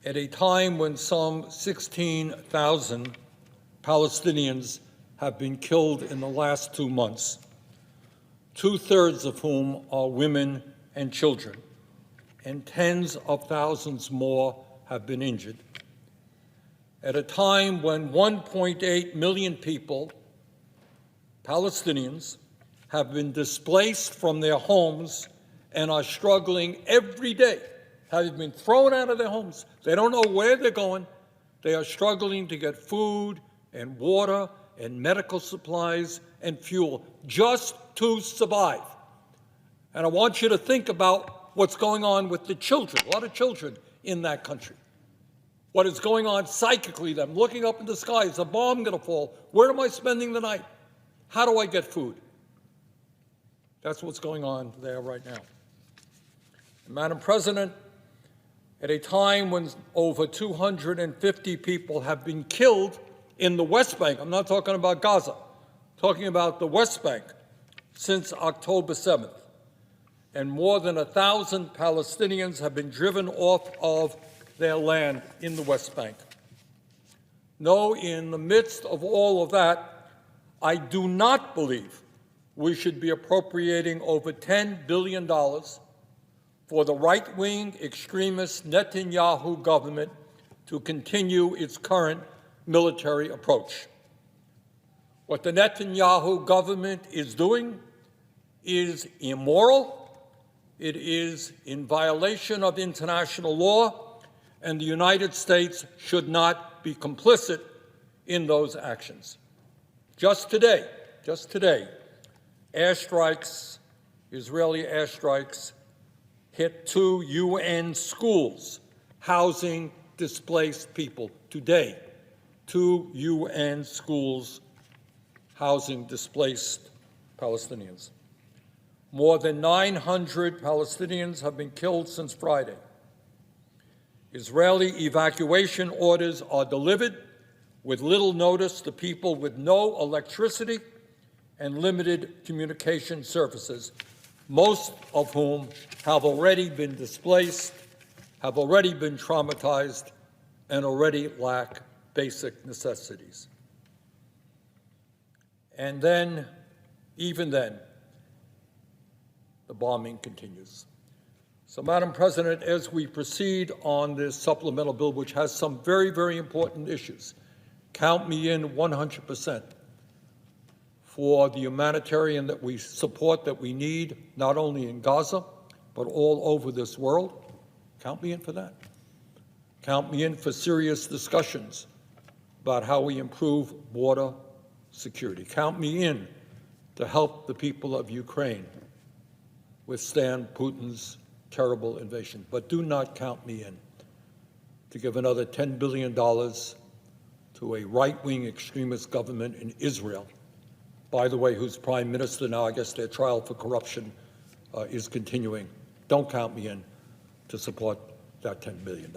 at a time when some 16,000 Palestinians have been killed in the last 2 months, 2/3 of whom are women and children, and tens of thousands more have been injured. At a time when 1.8 million people, Palestinians, have been displaced from their homes and are struggling every day, have been thrown out of their homes. They don't know where they're going. They are struggling to get food and water and medical supplies and fuel just to survive. And I want you to think about what's going on with the children, a lot of children in that country. What is going on psychically, them looking up in the sky, is a bomb going to fall? Where am I spending the night? How do I get food? That's what's going on there right now. And Madam President, at a time when over 250 people have been killed in the West Bank, I'm not talking about Gaza, I'm talking about the West Bank, since October 7th, and more than 1,000 Palestinians have been driven off of their land in the West Bank. No, in the midst of all of that, I do not believe we should be appropriating over $10 billion for the right-wing extremist Netanyahu government to continue its current military approach. What the Netanyahu government is doing is immoral, it is in violation of international law, and the United States should not be complicit in those actions. Just today, airstrikes, Israeli airstrikes, hit 2 UN schools housing displaced people. Today, 2 UN schools housing displaced Palestinians. More than 900 Palestinians have been killed since Friday. Israeli evacuation orders are delivered with little notice to people with no electricity and limited communication services, most of whom have already been displaced, have already been traumatized, and already lack basic necessities. And then, even then, the bombing continues. So, Madam President, as we proceed on this supplemental bill, which has some very, very important issues, count me in 100% for the humanitarian that we support, that we need, not only in Gaza, but all over this world. Count me in for that. Count me in for serious discussions about how we improve border security. Count me in to help the people of Ukraine withstand Putin's terrible invasion. But do not count me in to give another $10 billion to a right-wing extremist government in Israel, by the way, whose prime minister now, I guess their trial for corruption is continuing. Don't count me in to support that $10 billion.